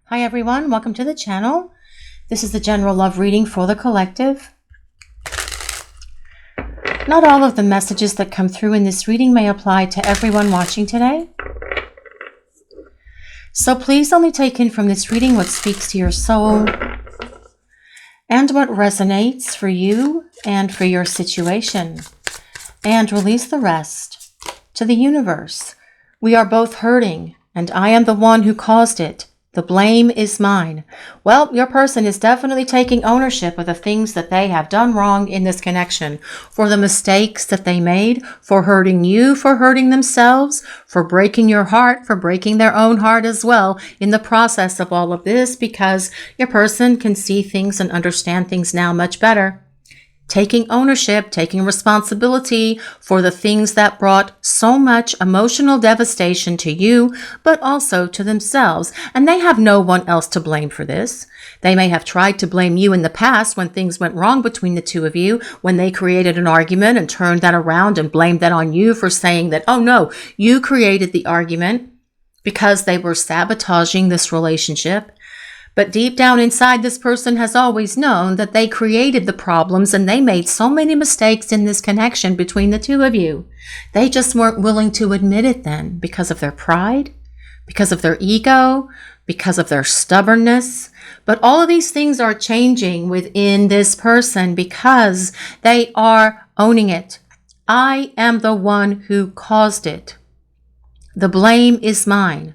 Hi everyone, welcome to the channel. This is the general love reading for the collective. Not all of the messages that come through in this reading may apply to everyone watching today. So please only take in from this reading what speaks to your soul and what resonates for you and for your situation. And release the rest to the universe. We are both hurting, and I am the one who caused it. The blame is mine. Well, your person is definitely taking ownership of the things that they have done wrong in this connection, for the mistakes that they made, for hurting you, for hurting themselves, for breaking your heart, for breaking their own heart as well in the process of all of this, because your person can see things and understand things now much better. Taking ownership, taking responsibility for the things that brought so much emotional devastation to you, but also to themselves. And they have no one else to blame for this. They may have tried to blame you in the past when things went wrong between the two of you, when they created an argument and turned that around and blamed that on you for saying that, oh no, you created the argument, because they were sabotaging this relationship. But deep down inside, this person has always known that they created the problems and they made so many mistakes in this connection between the two of you. They just weren't willing to admit it then because of their pride, because of their ego, because of their stubbornness. But all of these things are changing within this person because they are owning it. I am the one who caused it. The blame is mine.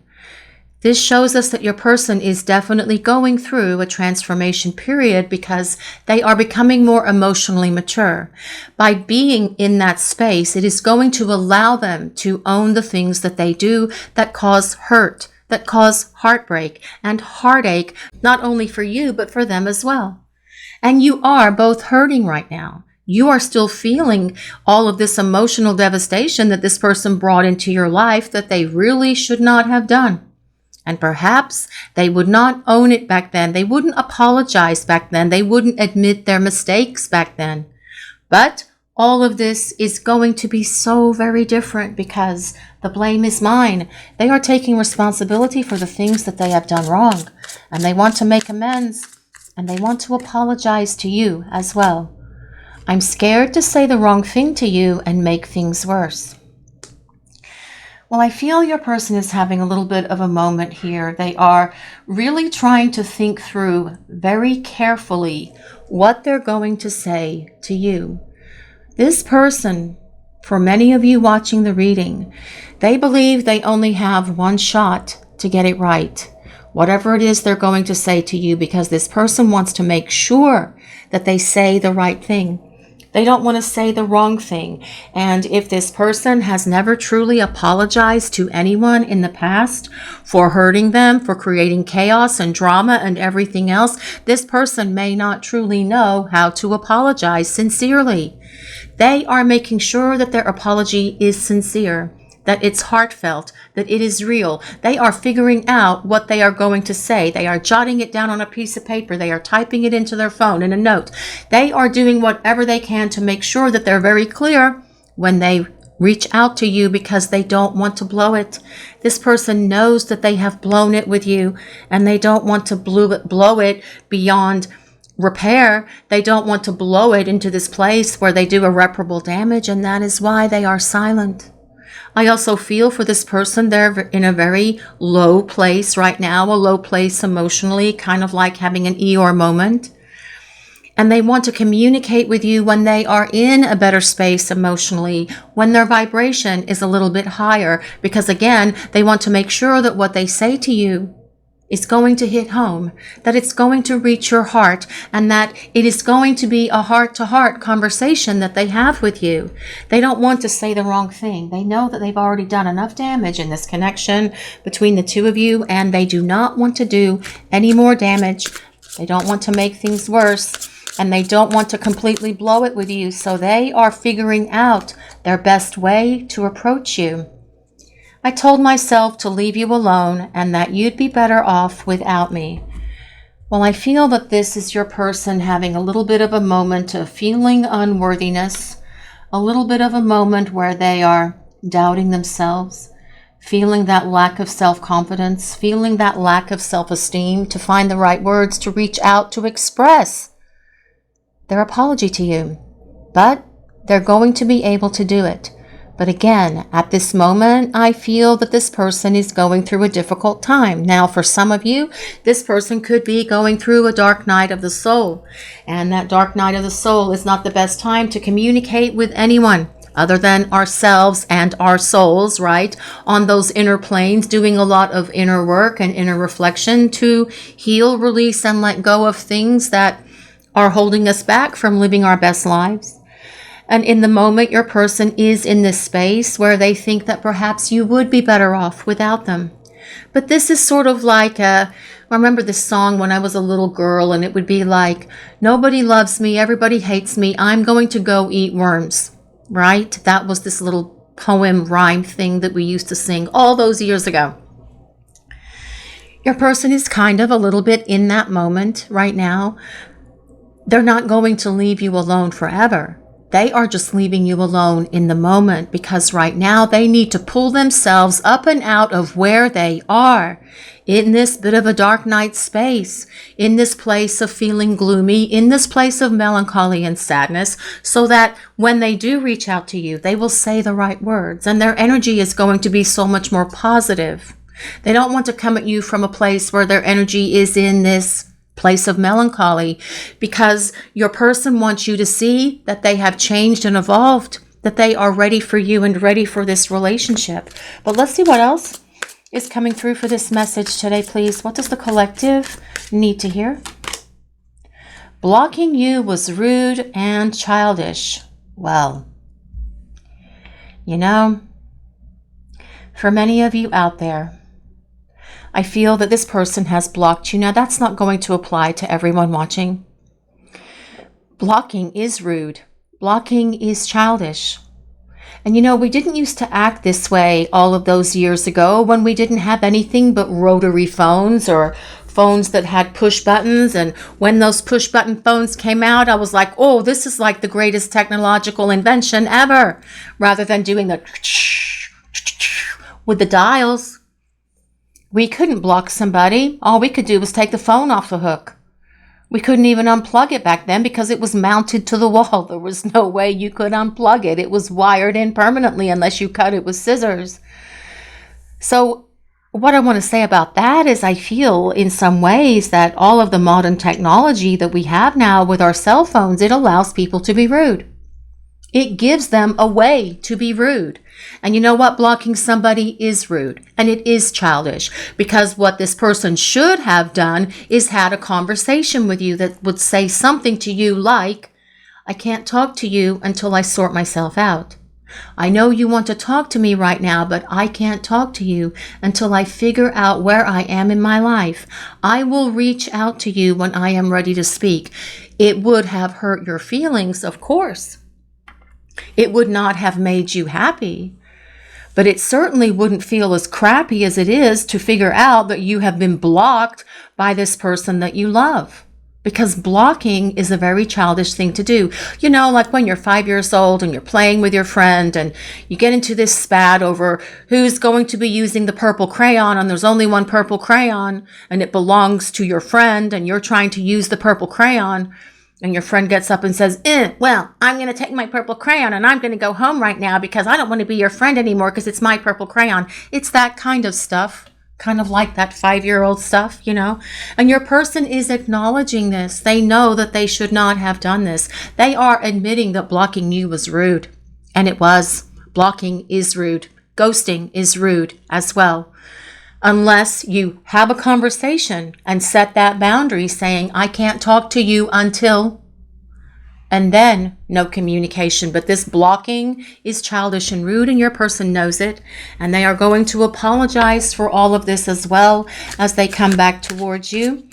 This shows us that your person is definitely going through a transformation period because they are becoming more emotionally mature. By being in that space, it is going to allow them to own the things that they do that cause hurt, that cause heartbreak and heartache, not only for you, but for them as well. And you are both hurting right now. You are still feeling all of this emotional devastation that this person brought into your life that they really should not have done. And perhaps they would not own it back then. They wouldn't apologize back then. They wouldn't admit their mistakes back then. But all of this is going to be so very different because the blame is mine. They are taking responsibility for the things that they have done wrong. And they want to make amends. And they want to apologize to you as well. I'm scared to say the wrong thing to you and make things worse. Well, I feel your person is having a little bit of a moment here. They are really trying to think through very carefully what they're going to say to you. This person, for many of you watching the reading, they believe they only have one shot to get it right. Whatever it is they're going to say to you, because this person wants to make sure that they say the right thing. They don't want to say the wrong thing. And if this person has never truly apologized to anyone in the past for hurting them, for creating chaos and drama and everything else, this person may not truly know how to apologize sincerely. They are making sure that their apology is sincere, that it's heartfelt, that it is real. They are figuring out what they are going to say. They are jotting it down on a piece of paper. They are typing it into their phone in a note. They are doing whatever they can to make sure that they're very clear when they reach out to you because they don't want to blow it. This person knows that they have blown it with you and they don't want to blow it beyond repair. They don't want to blow it into this place where they do irreparable damage, and that is why they are silent. I also feel for this person, they're in a very low place right now, a low place emotionally, kind of like having an Eeyore moment. And they want to communicate with you when they are in a better space emotionally, when their vibration is a little bit higher, because again, they want to make sure that what they say to you is going to hit home, that it's going to reach your heart, and that it is going to be a heart-to-heart conversation that they have with you. They don't want to say the wrong thing. They know that they've already done enough damage in this connection between the two of you, and they do not want to do any more damage. They don't want to make things worse, and they don't want to completely blow it with you, so they are figuring out their best way to approach you. I told myself to leave you alone and that you'd be better off without me. Well, I feel that this is your person having a little bit of a moment of feeling unworthiness, a little bit of a moment where they are doubting themselves, feeling that lack of self-confidence, feeling that lack of self-esteem, to find the right words to reach out to express their apology to you. But they're going to be able to do it. But again, at this moment, I feel that this person is going through a difficult time. Now, for some of you, this person could be going through a dark night of the soul. And that dark night of the soul is not the best time to communicate with anyone other than ourselves and our souls, right? On those inner planes, doing a lot of inner work and inner reflection to heal, release, and let go of things that are holding us back from living our best lives. And in the moment, your person is in this space where they think that perhaps you would be better off without them. But this is sort of like I remember this song when I was a little girl, and it would be like, nobody loves me, everybody hates me, I'm going to go eat worms, right? That was this little poem rhyme thing that we used to sing all those years ago. Your person is kind of a little bit in that moment right now. They're not going to leave you alone forever. They are just leaving you alone in the moment because right now they need to pull themselves up and out of where they are in this bit of a dark night space, in this place of feeling gloomy, in this place of melancholy and sadness, so that when they do reach out to you, they will say the right words and their energy is going to be so much more positive. They don't want to come at you from a place where their energy is in this place of melancholy, because your person wants you to see that they have changed and evolved, that they are ready for you and ready for this relationship. But let's see what else is coming through for this message today, please. What does the collective need to hear? Blocking you was rude and childish. Well, you know, for many of you out there, I feel that this person has blocked you. Now, that's not going to apply to everyone watching. Blocking is rude. Blocking is childish. And you know, we didn't used to act this way all of those years ago when we didn't have anything but rotary phones or phones that had push buttons. And when those push button phones came out, I was like, oh, this is like the greatest technological invention ever, rather than doing the with the dials. We couldn't block somebody. All we could do was take the phone off the hook. We couldn't even unplug it back then because it was mounted to the wall. There was no way you could unplug it. It was wired in permanently unless you cut it with scissors. So what I want to say about that is I feel in some ways that all of the modern technology that we have now with our cell phones, it allows people to be rude. It gives them a way to be rude. And you know what? Blocking somebody is rude and it is childish, because what this person should have done is had a conversation with you that would say something to you like, I can't talk to you until I sort myself out. I know you want to talk to me right now, but I can't talk to you until I figure out where I am in my life. I will reach out to you when I am ready to speak. It would have hurt your feelings, of course. It would not have made you happy, but it certainly wouldn't feel as crappy as it is to figure out that you have been blocked by this person that you love. Because blocking is a very childish thing to do. You know, like when you're 5 years old and you're playing with your friend and you get into this spat over who's going to be using the purple crayon, and there's only one purple crayon and it belongs to your friend and you're trying to use the purple crayon. And your friend gets up and says, well, I'm going to take my purple crayon and I'm going to go home right now because I don't want to be your friend anymore because it's my purple crayon. It's that kind of stuff, kind of like that 5-year-old stuff, you know. And your person is acknowledging this. They know that they should not have done this. They are admitting that blocking you was rude. And it was. Blocking is rude. Ghosting is rude as well. Unless you have a conversation and set that boundary saying, I can't talk to you until, and then no communication. But this blocking is childish and rude, and your person knows it. And they are going to apologize for all of this as well as they come back towards you,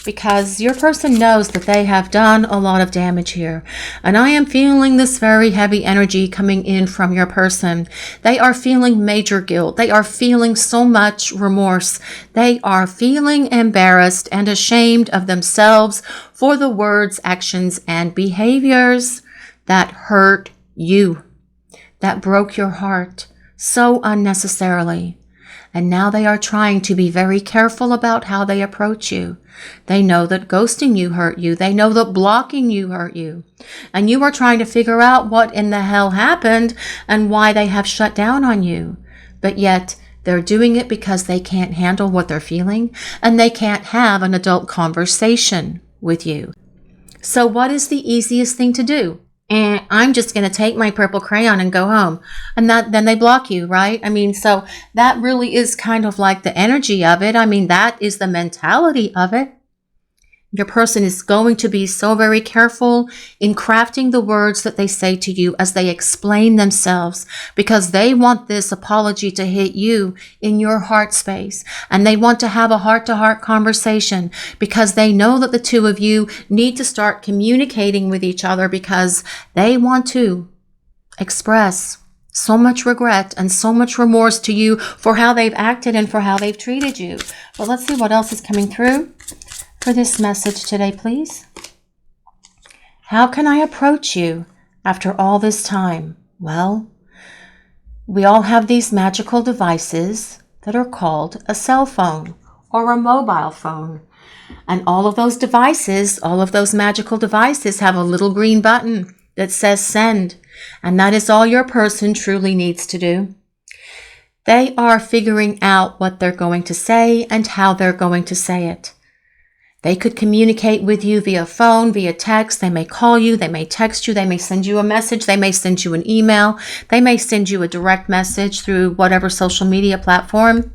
because your person knows that they have done a lot of damage here. And I am feeling this very heavy energy coming in from your person. They are feeling major guilt. They are feeling so much remorse. They are feeling embarrassed and ashamed of themselves for the words, actions, and behaviors that hurt you, that broke your heart so unnecessarily. And now they are trying to be very careful about how they approach you. They know that ghosting you hurt you. They know that blocking you hurt you. And you are trying to figure out what in the hell happened and why they have shut down on you. But yet, they're doing it because they can't handle what they're feeling and they can't have an adult conversation with you. So what is the easiest thing to do? And I'm just going to take my purple crayon and go home. And then they block you, right? I mean, so that really is kind of like the energy of it. I mean, that is the mentality of it. Your person is going to be so very careful in crafting the words that they say to you as they explain themselves, because they want this apology to hit you in your heart space. And they want to have a heart-to-heart conversation because they know that the two of you need to start communicating with each other, because they want to express so much regret and so much remorse to you for how they've acted and for how they've treated you. But let's see what else is coming through for this message today, please. How can I approach you after all this time? Well, we all have these magical devices that are called a cell phone or a mobile phone. And all of those devices, all of those magical devices have a little green button that says send. And that is all your person truly needs to do. They are figuring out what they're going to say and how they're going to say it. They could communicate with you via phone, via text. They may call you. They may text you. They may send you a message. They may send you an email. They may send you a direct message through whatever social media platform.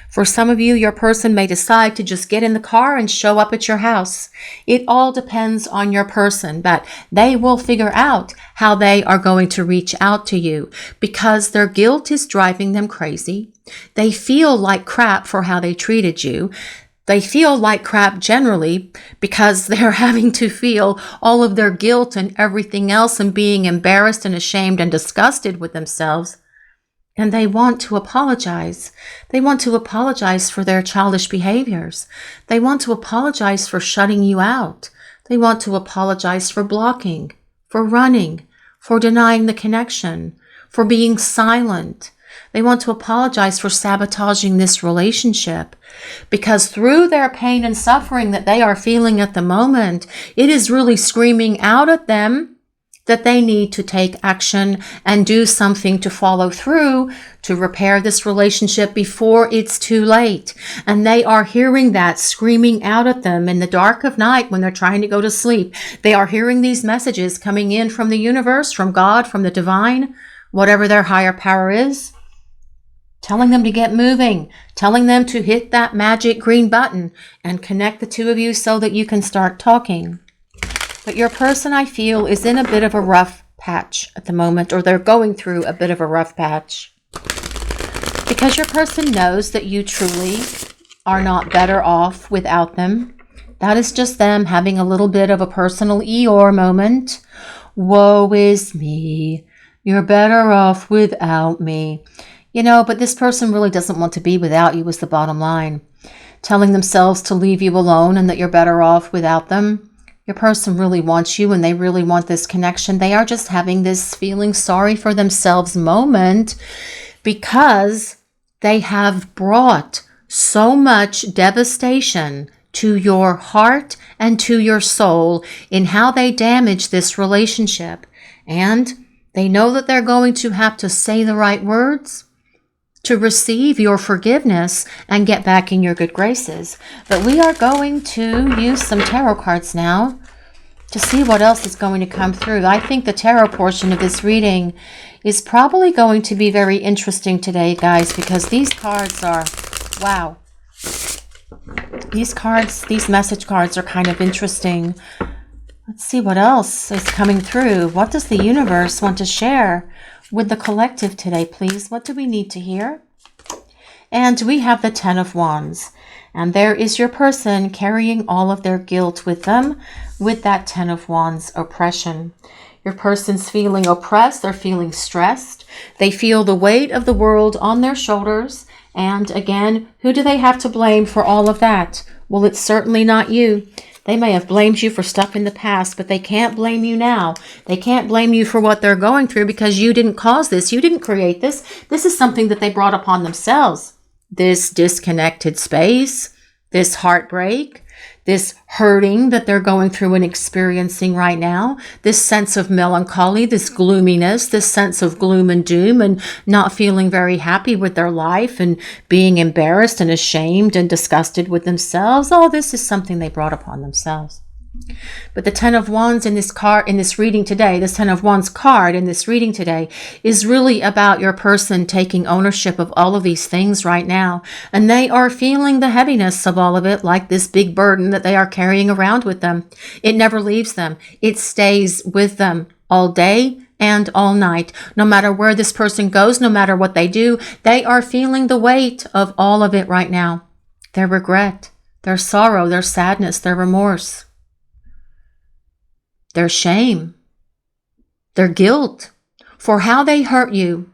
For some of you, your person may decide to just get in the car and show up at your house. It all depends on your person, but they will figure out how they are going to reach out to you because their guilt is driving them crazy. They feel like crap for how they treated you. They feel like crap generally because they're having to feel all of their guilt and everything else and being embarrassed and ashamed and disgusted with themselves. And they want to apologize. They want to apologize for their childish behaviors. They want to apologize for shutting you out. They want to apologize for blocking, for running, for denying the connection, for being silent. They want to apologize for sabotaging this relationship because through their pain and suffering that they are feeling at the moment, it is really screaming out at them that they need to take action and do something to follow through to repair this relationship before it's too late. And they are hearing that screaming out at them in the dark of night when they're trying to go to sleep. They are hearing these messages coming in from the universe, from God, from the divine, whatever their higher power is, telling them to get moving, telling them to hit that magic green button and connect the two of you so that you can start talking. But your person, I feel, is in a bit of a rough patch at the moment, or they're going through a bit of a rough patch. Because your person knows that you truly are not better off without them. That is just them having a little bit of a personal Eeyore moment. Woe is me. You're better off without me. You know, but this person really doesn't want to be without you is the bottom line. Telling themselves to leave you alone and that you're better off without them. Your person really wants you and they really want this connection. They are just having this feeling sorry for themselves moment because they have brought so much devastation to your heart and to your soul in how they damage this relationship. And they know that they're going to have to say the right words to receive your forgiveness and get back in your good graces. But we are going to use some tarot cards now to see what else is going to come through. I think the tarot portion of this reading is probably going to be very interesting today, guys, because these cards are, wow. These cards, these message cards are kind of interesting. Let's see what else is coming through. What does the universe want to share with the collective today, please? What do we need to hear? And we have the 10 of Wands. And there is your person carrying all of their guilt with them with that 10 of Wands oppression. Your person's feeling oppressed. They're feeling stressed. They feel the weight of the world on their shoulders. And again, who do they have to blame for all of that? Well, it's certainly not you. They may have blamed you for stuff in the past, but they can't blame you now. They can't blame you for what they're going through because you didn't cause this. You didn't create this. This is something that they brought upon themselves. this disconnected space, this heartbreak, this hurting that they're going through and experiencing right now, this sense of melancholy, this gloominess, this sense of gloom and doom and not feeling very happy with their life and being embarrassed and ashamed and disgusted with themselves. All this is something they brought upon themselves. But the Ten of Wands in this card, in this reading today, this Ten of Wands card in this reading today is really about your person taking ownership of all of these things right now. And they are feeling the heaviness of all of it, like this big burden that they are carrying around with them. It never leaves them. It stays with them all day and all night. No matter where this person goes, no matter what they do, they are feeling the weight of all of it right now. Their regret, their sorrow, their sadness, their remorse, their shame, their guilt for how they hurt you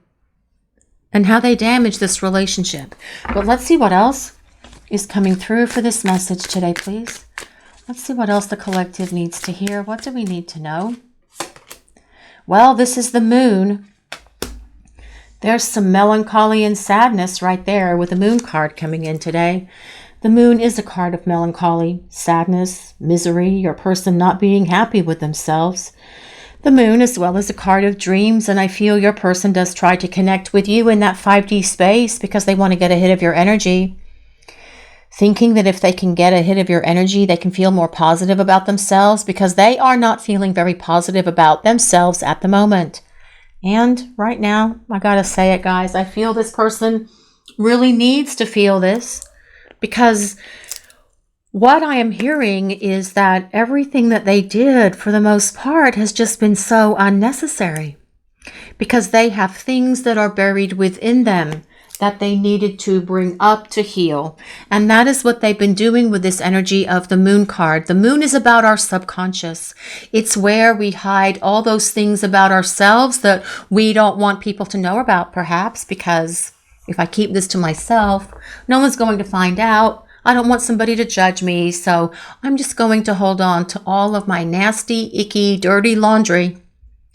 and how they damage this relationship. But let's see what else is coming through for this message today, please. Let's see what else the collective needs to hear. What do we need to know? Well, this is the moon. There's some melancholy and sadness right there with the moon card coming in today. The moon is a card of melancholy, sadness, misery, your person not being happy with themselves. The moon as well as a card of dreams, and I feel your person does try to connect with you in that 5D space because they want to get a hit of your energy. Thinking that if they can get a hit of your energy, they can feel more positive about themselves because they are not feeling very positive about themselves at the moment. And right now, I gotta say it, guys, I feel this person really needs to feel this. Because what I am hearing is that everything that they did, for the most part, has just been so unnecessary. Because they have things that are buried within them that they needed to bring up to heal. And that is what they've been doing with this energy of the moon card. The moon is about our subconscious. It's where we hide all those things about ourselves that we don't want people to know about, perhaps, because if I keep this to myself, no one's going to find out. I don't want somebody to judge me, so I'm just going to hold on to all of my nasty, icky, dirty laundry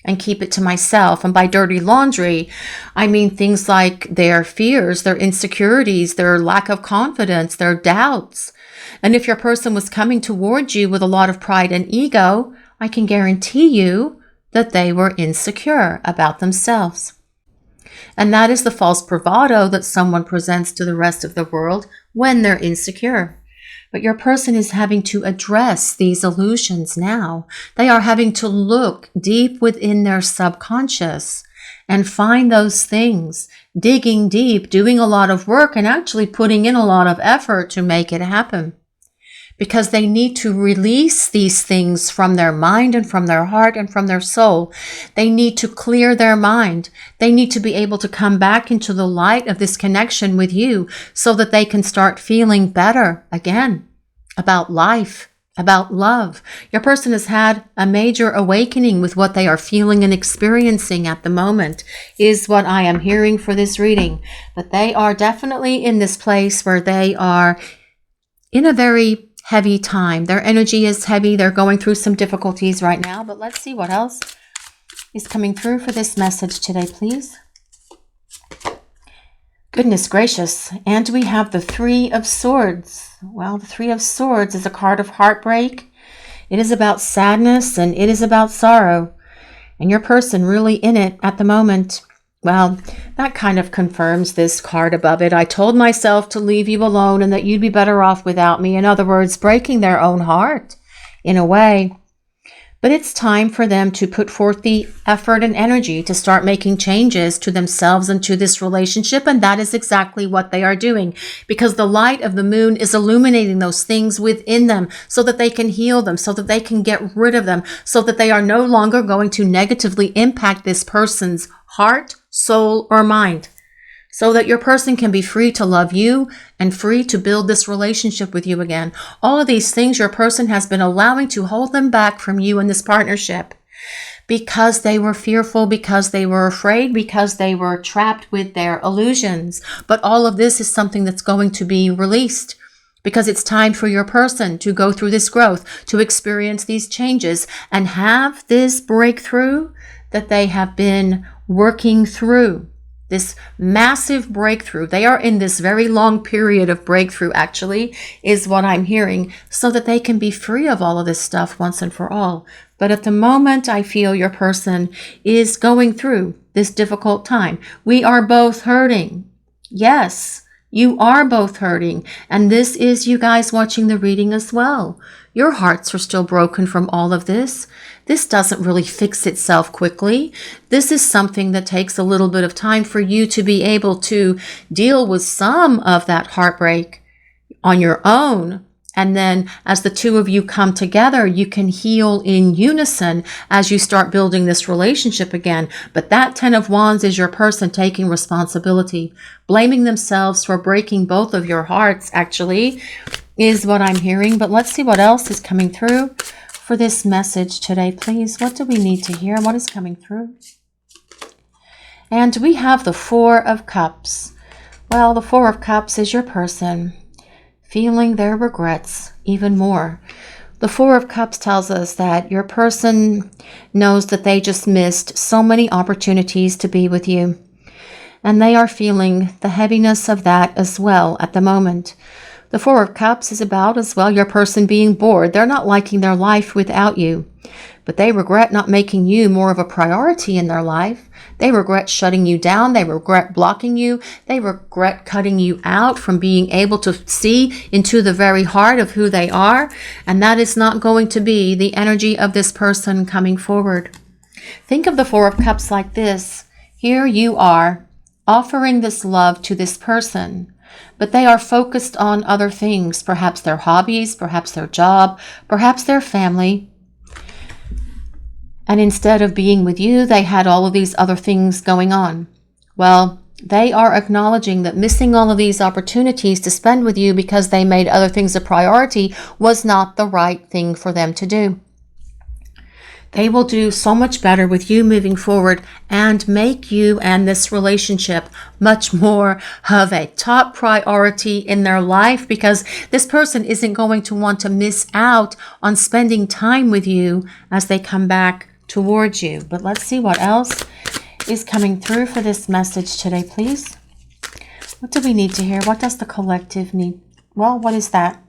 and keep it to myself. And by dirty laundry, I mean things like their fears, their insecurities, their lack of confidence, their doubts. And if your person was coming towards you with a lot of pride and ego, I can guarantee you that they were insecure about themselves. And that is the false bravado that someone presents to the rest of the world when they're insecure. But your person is having to address these illusions now. They are having to look deep within their subconscious and find those things, digging deep, doing a lot of work, and actually putting in a lot of effort to make it happen. Because they need to release these things from their mind and from their heart and from their soul. They need to clear their mind. They need to be able to come back into the light of this connection with you so that they can start feeling better again about life, about love. Your person has had a major awakening with what they are feeling and experiencing at the moment, is what I am hearing for this reading. But they are definitely in this place where they are in a very heavy time. Their energy is heavy. They're going through some difficulties right now. But let's see what else is coming through for this message today, please. Goodness gracious. And we have the Three of Swords. Well, the Three of Swords is a card of heartbreak. It is about sadness and it is about sorrow. And your person really in it at the moment. Well, that kind of confirms this card above it. I told myself to leave you alone and that you'd be better off without me. In other words, breaking their own heart in a way. But it's time for them to put forth the effort and energy to start making changes to themselves and to this relationship. And that is exactly what they are doing, because the light of the moon is illuminating those things within them so that they can heal them, so that they can get rid of them, so that they are no longer going to negatively impact this person's heart, soul, or mind. So that your person can be free to love you and free to build this relationship with you again. All of these things your person has been allowing to hold them back from you in this partnership because they were fearful, because they were afraid, because they were trapped with their illusions. But all of this is something that's going to be released because it's time for your person to go through this growth, to experience these changes and have this breakthrough that they have been working through. this massive breakthrough. They are in this very long period of breakthrough, actually, is what I'm hearing, so that they can be free of all of this stuff once and for all. But at the moment, I feel your person is going through this difficult time. We are both hurting. Yes, you are both hurting. And this is you guys watching the reading as well. Your hearts are still broken from all of this. This doesn't really fix itself quickly. This is something that takes a little bit of time for you to be able to deal with some of that heartbreak on your own. And then as the two of you come together, you can heal in unison as you start building this relationship again. But that 10 of Wands is your person taking responsibility, blaming themselves for breaking both of your hearts, actually, is what I'm hearing. But let's see what else is coming through for this message today, please. What do we need to hear? What is coming through? And we have the Four of Cups. Well, the Four of Cups is your person feeling their regrets even more. The Four of Cups tells us that your person knows that they just missed so many opportunities to be with you. And they are feeling the heaviness of that as well at the moment. The Four of Cups is about, as well, your person being bored. They're not liking their life without you, but they regret not making you more of a priority in their life. They regret shutting you down. They regret blocking you. They regret cutting you out from being able to see into the very heart of who they are. And that is not going to be the energy of this person coming forward. Think of the Four of Cups like this. Here you are offering this love to this person, but they are focused on other things, perhaps their hobbies, perhaps their job, perhaps their family. And instead of being with you, they had all of these other things going on. Well, they are acknowledging that missing all of these opportunities to spend with you because they made other things a priority was not the right thing for them to do. They will do so much better with you moving forward and make you and this relationship much more of a top priority in their life, because this person isn't going to want to miss out on spending time with you as they come back towards you. But let's see what else is coming through for this message today, please. What do we need to hear? What does the collective need? Well, what is that?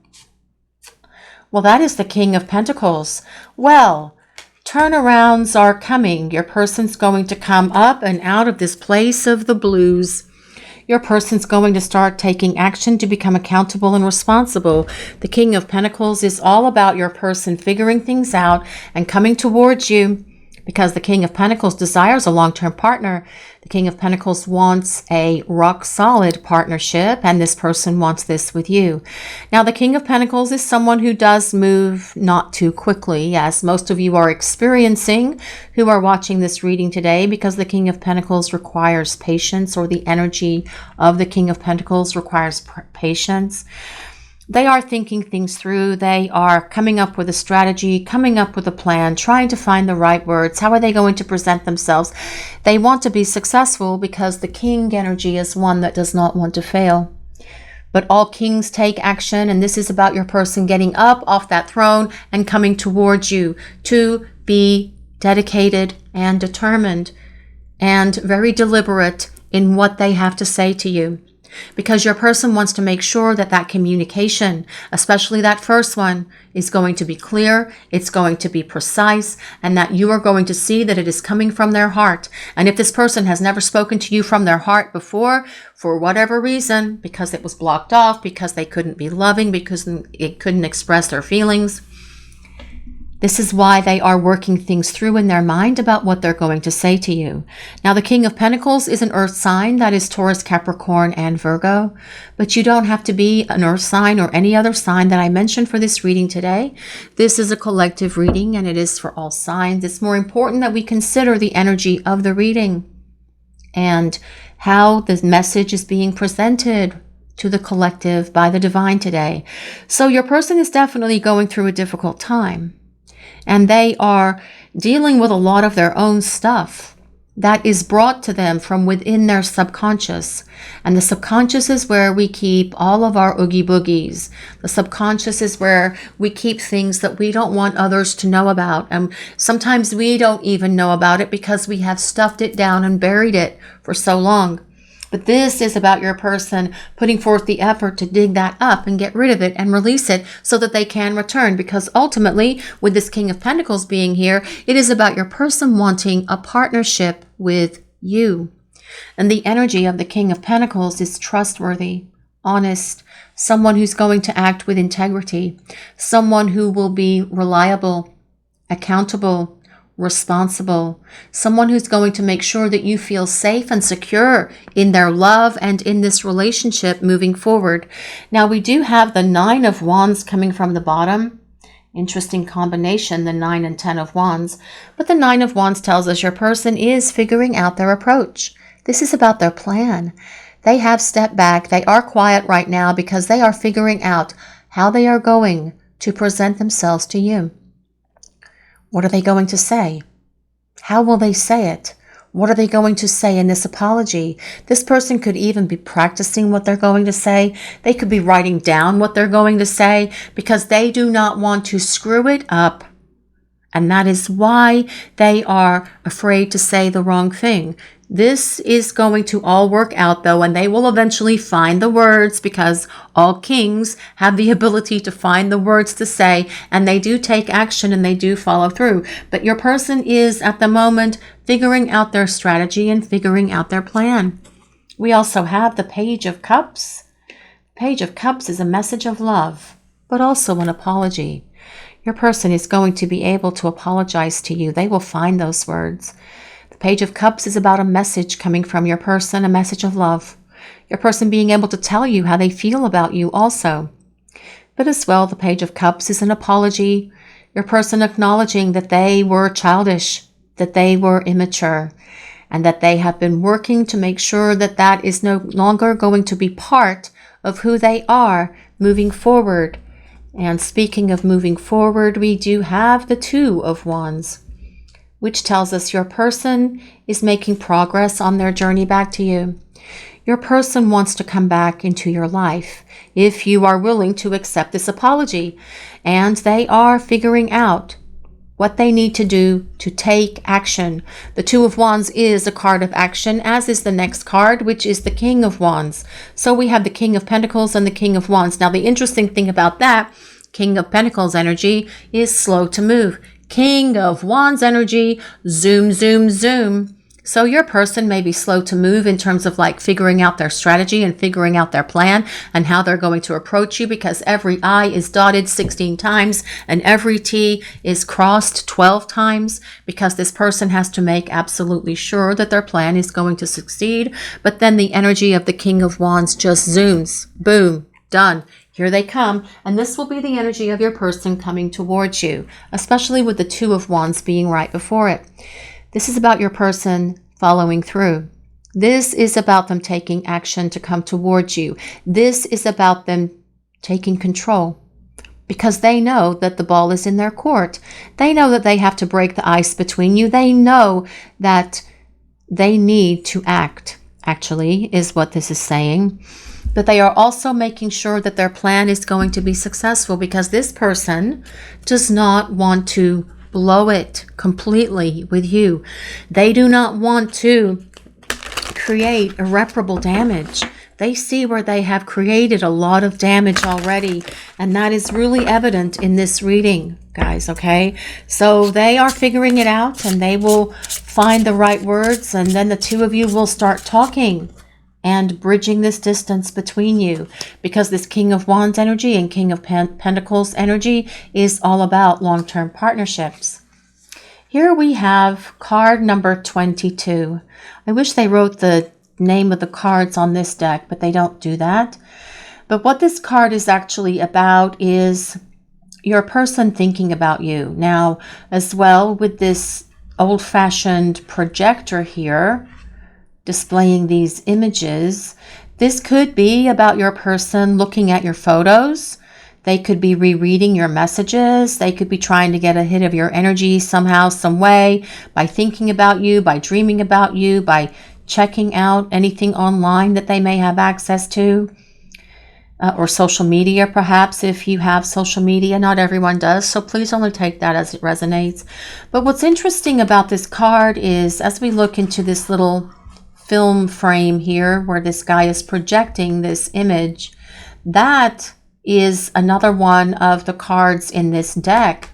Well, that is the King of Pentacles. Well, turnarounds are coming. Your person's going to come up and out of this place of the blues. Your person's going to start taking action to become accountable and responsible. The King of Pentacles is all about your person figuring things out and coming towards you, because the King of Pentacles desires a long-term partner. The King of Pentacles wants a rock-solid partnership, and this person wants this with you. Now, the King of Pentacles is someone who does move not too quickly, as most of you are experiencing who are watching this reading today, because the King of Pentacles requires patience, or the energy of the King of Pentacles requires patience. They are thinking things through. They are coming up with a strategy, coming up with a plan, trying to find the right words. How are they going to present themselves? They want to be successful, because the king energy is one that does not want to fail. But all kings take action, and this is about your person getting up off that throne and coming towards you to be dedicated and determined and very deliberate in what they have to say to you. Because your person wants to make sure that that communication, especially that first one, is going to be clear, it's going to be precise, and that you are going to see that it is coming from their heart. And if this person has never spoken to you from their heart before, for whatever reason, because it was blocked off, because they couldn't be loving, because it couldn't express their feelings, this is why they are working things through in their mind about what they're going to say to you. Now, the King of Pentacles is an earth sign. That is Taurus, Capricorn, and Virgo. But you don't have to be an earth sign or any other sign that I mentioned for this reading today. This is a collective reading, and it is for all signs. It's more important that we consider the energy of the reading and how the message is being presented to the collective by the divine today. So your person is definitely going through a difficult time. And they are dealing with a lot of their own stuff that is brought to them from within their subconscious. And the subconscious is where we keep all of our oogie boogies. The subconscious is where we keep things that we don't want others to know about. And sometimes we don't even know about it because we have stuffed it down and buried it for so long. But this is about your person putting forth the effort to dig that up and get rid of it and release it so that they can return. Because ultimately, with this King of Pentacles being here, it is about your person wanting a partnership with you. And the energy of the King of Pentacles is trustworthy, honest, someone who's going to act with integrity, someone who will be reliable, accountable, responsible, someone who's going to make sure that you feel safe and secure in their love and in this relationship moving forward. Now, we do have the Nine of Wands coming from the bottom. Interesting combination, the 9 and 10 of Wands. But the 9 of Wands tells us your person is figuring out their approach. This is about their plan. They have stepped back. They are quiet right now because they are figuring out how they are going to present themselves to you. What are they going to say? How will they say it? What are they going to say in this apology? This person could even be practicing what they're going to say. They could be writing down what they're going to say because they do not want to screw it up. And that is why they are afraid to say the wrong thing. This is going to all work out though, and they will eventually find the words because all kings have the ability to find the words to say, and they do take action and they do follow through. But your person is at the moment figuring out their strategy and figuring out their plan. We also have the Page of Cups. Page of Cups is a message of love, but also an apology. Your person is going to be able to apologize to you. They will find those words. The Page of Cups is about a message coming from your person, a message of love. Your person being able to tell you how they feel about you also. But as well, the Page of Cups is an apology. Your person acknowledging that they were childish, that they were immature, and that they have been working to make sure that that is no longer going to be part of who they are moving forward. And speaking of moving forward, we do have the Two of Wands, which tells us your person is making progress on their journey back to you. Your person wants to come back into your life if you are willing to accept this apology. And they are figuring out what they need to do to take action. The Two of Wands is a card of action, as is the next card, which is the King of Wands. So we have the King of Pentacles and the King of Wands. Now, the interesting thing about that, King of Pentacles energy is slow to move. King of Wands energy, zoom, zoom, zoom. So your person may be slow to move in terms of like figuring out their strategy and figuring out their plan and how they're going to approach you, because every I is dotted 16 times and every T is crossed 12 times, because this person has to make absolutely sure that their plan is going to succeed. But then the energy of the King of Wands just zooms, boom, done. Here they come, and this will be the energy of your person coming towards you, especially with the Two of Wands being right before it. This is about your person following through. This is about them taking action to come towards you. This is about them taking control because they know that the ball is in their court. They know that they have to break the ice between you. They know that they need to act, actually, is what this is saying. But they are also making sure that their plan is going to be successful because this person does not want to blow it completely with you. They do not want to create irreparable damage. They see where they have created a lot of damage already, and that is really evident in this reading, guys, okay? So they are figuring it out, and they will find the right words, and then the two of you will start talking and bridging this distance between you, because this King of Wands energy and King of Pentacles energy is all about long-term partnerships. Here we have card number 22. I wish they wrote the name of the cards on this deck, but they don't do that. But what this card is actually about is your person thinking about you. Now, as well, with this old-fashioned projector here, displaying these images, this could be about your person looking at your photos. They could be rereading your messages. They could be trying to get a hit of your energy somehow, some way, by thinking about you, by dreaming about you, by checking out anything online that they may have access to, or social media, perhaps, if you have social media. Not everyone does, so please only take that as it resonates. But what's interesting about this card is, as we look into this little film frame here where this guy is projecting this image. That is another one of the cards in this deck.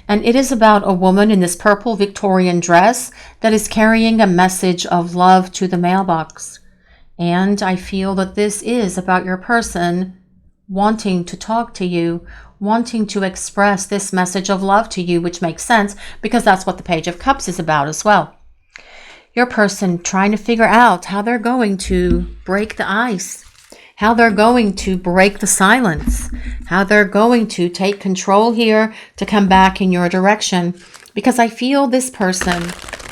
And it is about a woman in this purple Victorian dress that is carrying a message of love to the mailbox. And I feel that this is about your person wanting to talk to you, wanting to express this message of love to you, which makes sense because that's what the Page of Cups is about as well. Your person trying to figure out how they're going to break the ice, how they're going to break the silence, how they're going to take control here to come back in your direction. Because I feel this person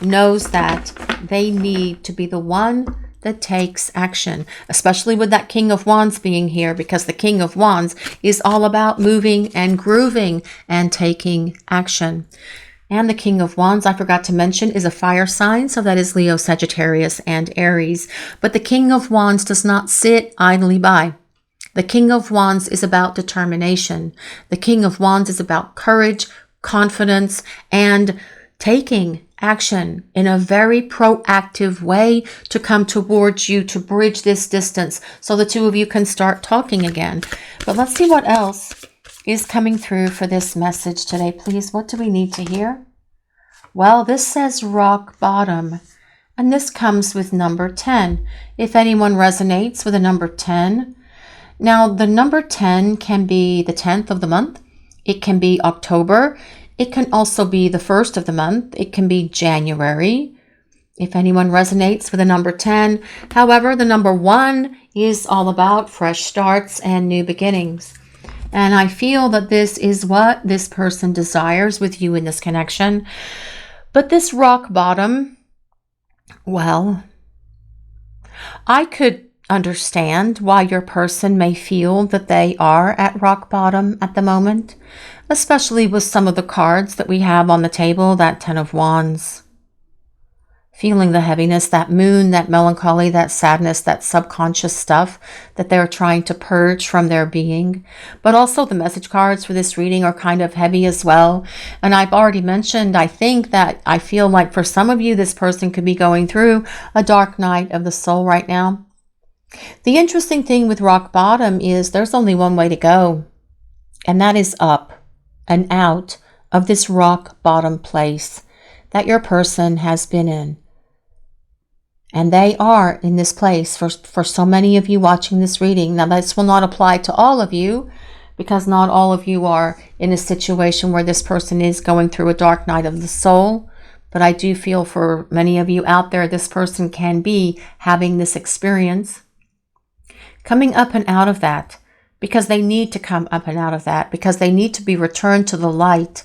knows that they need to be the one that takes action, especially with that King of Wands being here, because the King of Wands is all about moving and grooving and taking action. And the King of Wands, I forgot to mention, is a fire sign, so that is Leo, Sagittarius, and Aries. But the King of Wands does not sit idly by. The King of Wands is about determination. The King of Wands is about courage, confidence, and taking action in a very proactive way to come towards you, to bridge this distance so the two of you can start talking again. But let's see what else is coming through for this message today, please. What do we need to hear? Well, this says rock bottom, and this comes with number 10. If anyone resonates with the number 10, now the number 10 can be the 10th of the month. It can be October. It can also be the 1st of the month. It can be January. If anyone resonates with the number 10. However, the number 1 is all about fresh starts and new beginnings. And I feel that this is what this person desires with you in this connection. But this rock bottom, well, I could understand why your person may feel that they are at rock bottom at the moment, especially with some of the cards that we have on the table, that Ten of Wands. Feeling the heaviness, that moon, that melancholy, that sadness, that subconscious stuff that they're trying to purge from their being. But also the message cards for this reading are kind of heavy as well. And I've already mentioned, I think that I feel like for some of you, this person could be going through a dark night of the soul right now. The interesting thing with rock bottom is there's only one way to go, and that is up and out of this rock bottom place that your person has been in. And they are in this place for so many of you watching this reading. Now, this will not apply to all of you because not all of you are in a situation where this person is going through a dark night of the soul. But I do feel for many of you out there, this person can be having this experience. Coming up and out of that because they need to come up and out of that because they need to be returned to the light.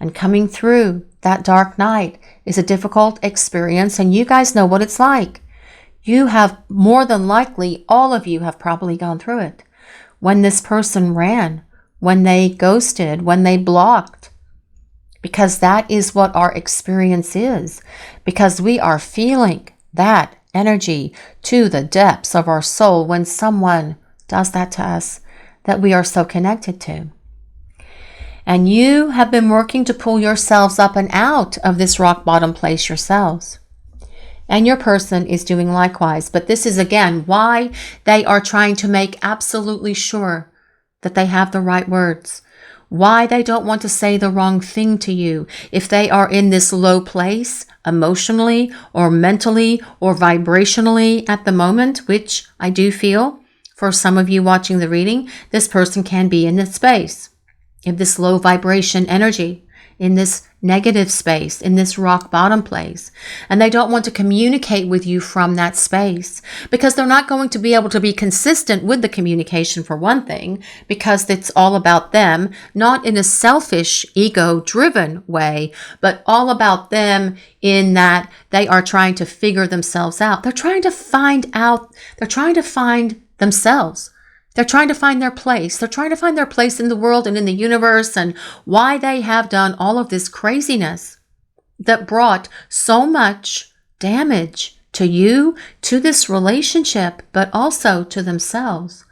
And coming through that dark night is a difficult experience, and you guys know what it's like. You have more than likely, all of you have probably gone through it. When this person ran, when they ghosted, when they blocked, because that is what our experience is, because we are feeling that energy to the depths of our soul when someone does that to us that we are so connected to. And you have been working to pull yourselves up and out of this rock bottom place yourselves. And your person is doing likewise. But this is, again, why they are trying to make absolutely sure that they have the right words. Why they don't want to say the wrong thing to you. If they are in this low place, emotionally or mentally or vibrationally at the moment, which I do feel for some of you watching the reading, this person can be in this space. In this low vibration energy, in this negative space, in this rock bottom place. And they don't want to communicate with you from that space because they're not going to be able to be consistent with the communication, for one thing, because it's all about them, not in a selfish, ego-driven way, but all about them in that they are trying to figure themselves out. They're trying to find themselves. They're trying to find their place. They're trying to find their place in the world and in the universe and why they have done all of this craziness that brought so much damage to you, to this relationship, but also to themselves.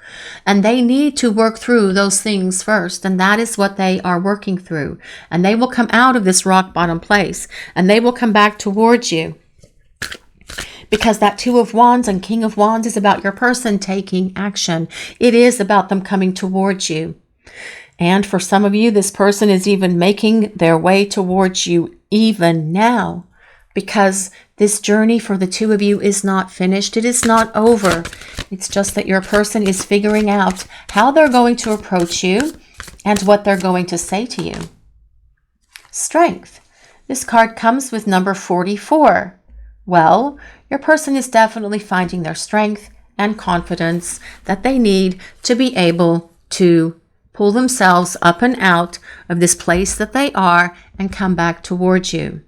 And they need to work through those things first. And that is what they are working through. And they will come out of this rock bottom place and they will come back towards you. because that Two of Wands and King of Wands is about your person taking action. It is about them coming towards you. And for some of you, this person is even making their way towards you even now, because this journey for the two of you is not finished. It is not over. It's just that your person is figuring out how they're going to approach you and what they're going to say to you. Strength. This card comes with number 44. Well, your person is definitely finding their strength and confidence that they need to be able to pull themselves up and out of this place that they are and come back towards you.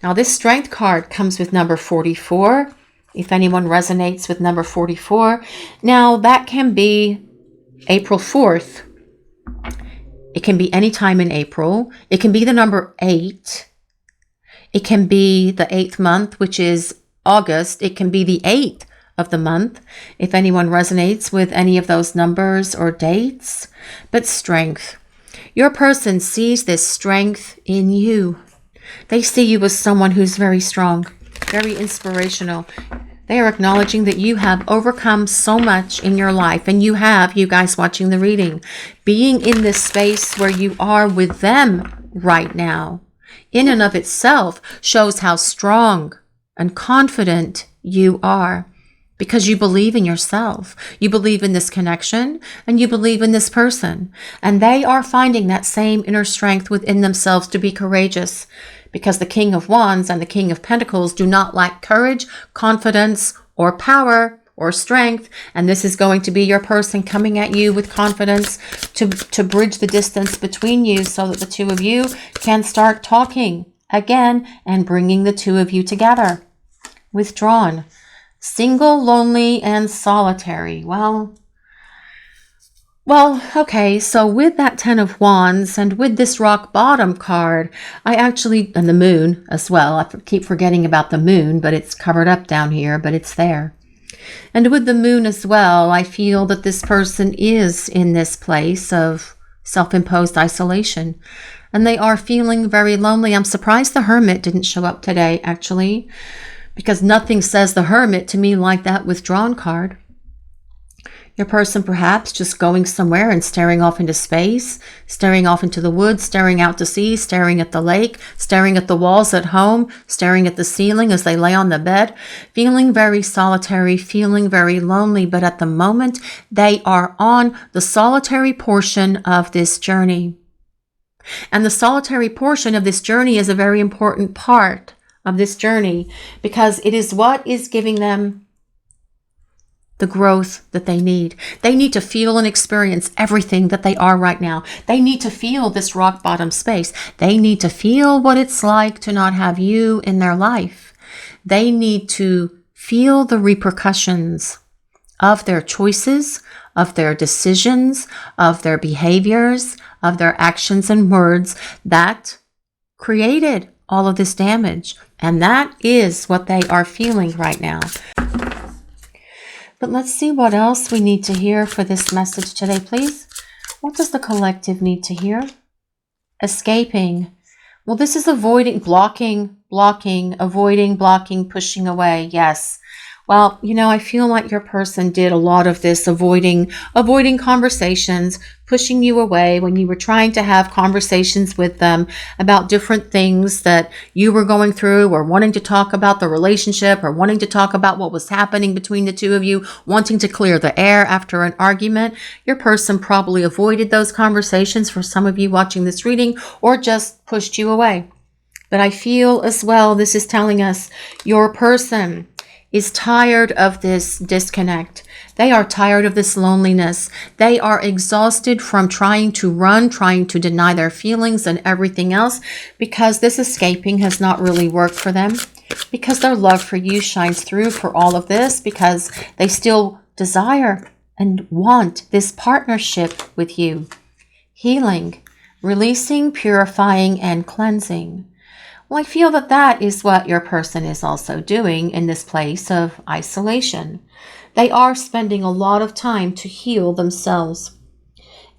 Now, this strength card comes with number 44. If anyone resonates with number 44, now that can be April 4th. It can be any time in April. It can be the number 8. It can be the 8th month, which is August. It can be the 8th of the month, if anyone resonates with any of those numbers or dates. But strength. Your person sees this strength in you. They see you as someone who's very strong, very inspirational. They are acknowledging that you have overcome so much in your life, and you have, you guys watching the reading, being in this space where you are with them right now, in and of itself shows how strong and confident you are, because you believe in yourself, you believe in this connection, and you believe in this person. And they are finding that same inner strength within themselves to be courageous, because the King of Wands and the King of Pentacles do not lack courage, confidence, or power, or strength. And this is going to be your person coming at you with confidence to bridge the distance between you so that the two of you can start talking again and bringing the two of you together. Withdrawn. Single, lonely, and solitary. Well, okay, so with that 10 of Wands and with this rock bottom card, and the moon as well. I keep forgetting about the moon, but it's covered up down here, but it's there. And with the moon as well, I feel that this person is in this place of self-imposed isolation, and they are feeling very lonely. I'm surprised the Hermit didn't show up today, actually, because nothing says the Hermit to me like that withdrawn card. Your person perhaps just going somewhere and staring off into space, staring off into the woods, staring out to sea, staring at the lake, staring at the walls at home, staring at the ceiling as they lay on the bed, feeling very solitary, feeling very lonely. But at the moment, they are on the solitary portion of this journey. And the solitary portion of this journey is a very important part of this journey, because it is what is giving them the growth that they need. They need to feel and experience everything that they are right now. They need to feel this rock bottom space. They need to feel what it's like to not have you in their life. They need to feel the repercussions of their choices, of their decisions, of their behaviors, of their actions and words that created all of this damage. And that is what they are feeling right now. But let's see what else we need to hear for this message today, please. What does the collective need to hear? Escaping. Well, this is avoiding, blocking, avoiding, blocking, pushing away. Yes. Well, I feel like your person did a lot of this avoiding conversations, pushing you away when you were trying to have conversations with them about different things that you were going through, or wanting to talk about the relationship, or wanting to talk about what was happening between the two of you, wanting to clear the air after an argument. Your person probably avoided those conversations for some of you watching this reading, or just pushed you away. But I feel as well, this is telling us your person is tired of this disconnect. They are tired of this loneliness. They are exhausted from trying to run, trying to deny their feelings and everything else, because this escaping has not really worked for them, because their love for you shines through for all of this, because they still desire and want this partnership with you. Healing, releasing, purifying, and cleansing. Well, I feel that that is what your person is also doing in this place of isolation. They are spending a lot of time to heal themselves.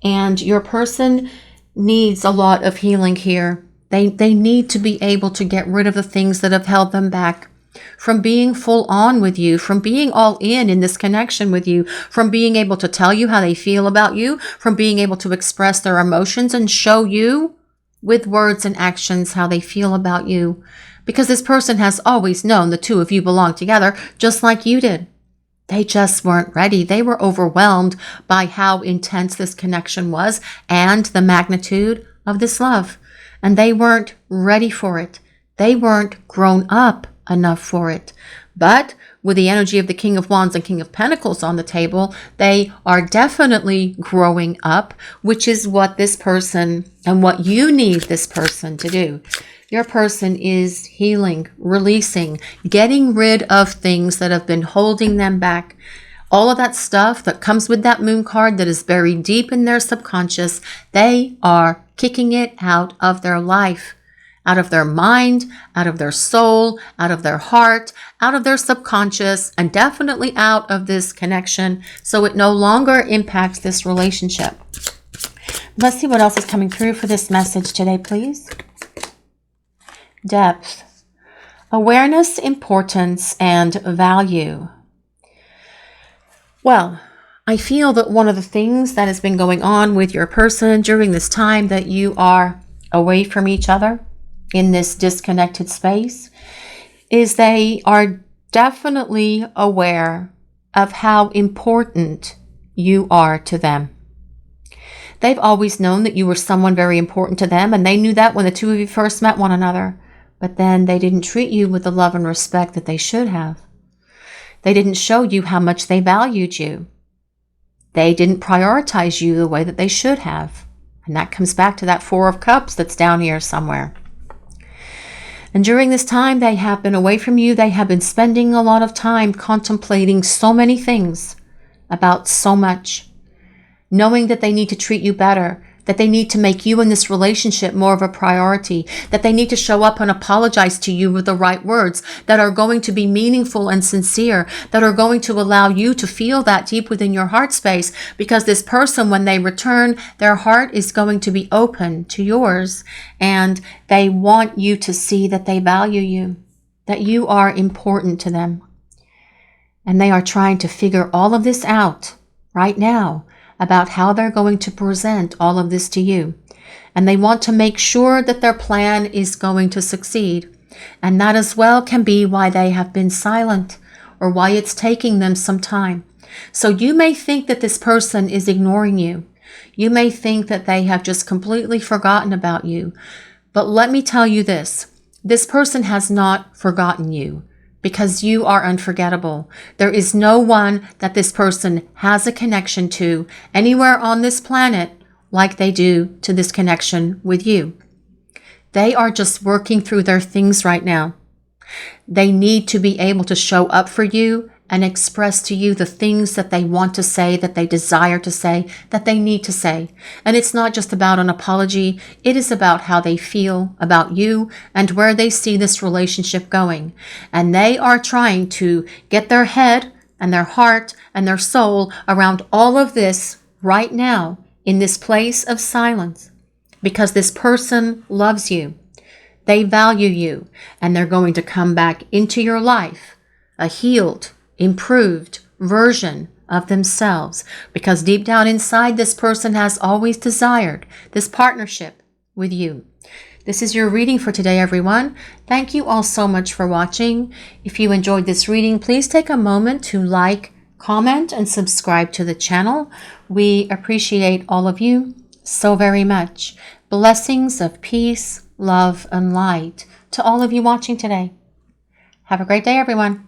And your person needs a lot of healing here. They need to be able to get rid of the things that have held them back. from being full on with you, from being all in this connection with you, from being able to tell you how they feel about you, from being able to express their emotions and show you with words and actions how they feel about you. Because this person has always known the two of you belong together, just like you did. They just weren't ready. They were overwhelmed by how intense this connection was and the magnitude of this love. And they weren't ready for it. They weren't grown up enough for it. But with the energy of the King of Wands and King of Pentacles on the table, they are definitely growing up, which is what this person and what you need this person to do. Your person is healing, releasing, getting rid of things that have been holding them back. All of that stuff that comes with that moon card that is buried deep in their subconscious, they are kicking it out of their life, out of their mind, out of their soul, out of their heart, out of their subconscious, and definitely out of this connection, so it no longer impacts this relationship. Let's see what else is coming through for this message today, please. Depth, awareness, importance, and value. Well, I feel that one of the things that has been going on with your person during this time that you are away from each other in this disconnected space is they are definitely aware of how important you are to them. They've always known that you were someone very important to them, and they knew that when the two of you first met one another. But then they didn't treat you with the love and respect that they should have. They didn't show you how much they valued you. They didn't prioritize you the way that they should have. And that comes back to that Four of Cups that's down here somewhere. And during this time they have been away from you, they have been spending a lot of time contemplating so many things about so much, knowing that they need to treat you better, that they need to make you in this relationship more of a priority, that they need to show up and apologize to you with the right words that are going to be meaningful and sincere, that are going to allow you to feel that deep within your heart space, because this person, when they return, their heart is going to be open to yours, and they want you to see that they value you, that you are important to them. And they are trying to figure all of this out right now, about how they're going to present all of this to you. And they want to make sure that their plan is going to succeed. And that as well can be why they have been silent, or why it's taking them some time. So you may think that this person is ignoring you. You may think that they have just completely forgotten about you. But let me tell you this person has not forgotten you, because you are unforgettable. There is no one that this person has a connection to anywhere on this planet like they do to this connection with you. They are just working through their things right now. They need to be able to show up for you and express to you the things that they want to say, that they desire to say, that they need to say. And it's not just about an apology. It is about how they feel about you and where they see this relationship going. And they are trying to get their head and their heart and their soul around all of this right now in this place of silence, because this person loves you. They value you, and they're going to come back into your life a healed, improved version of themselves, because deep down inside, this person has always desired this partnership with you. This is your reading for today, everyone. Thank you all so much for watching. If you enjoyed this reading, please take a moment to like, comment, and subscribe to the channel. We appreciate all of you so very much. Blessings of peace, love, and light to all of you watching today. Have a great day, everyone.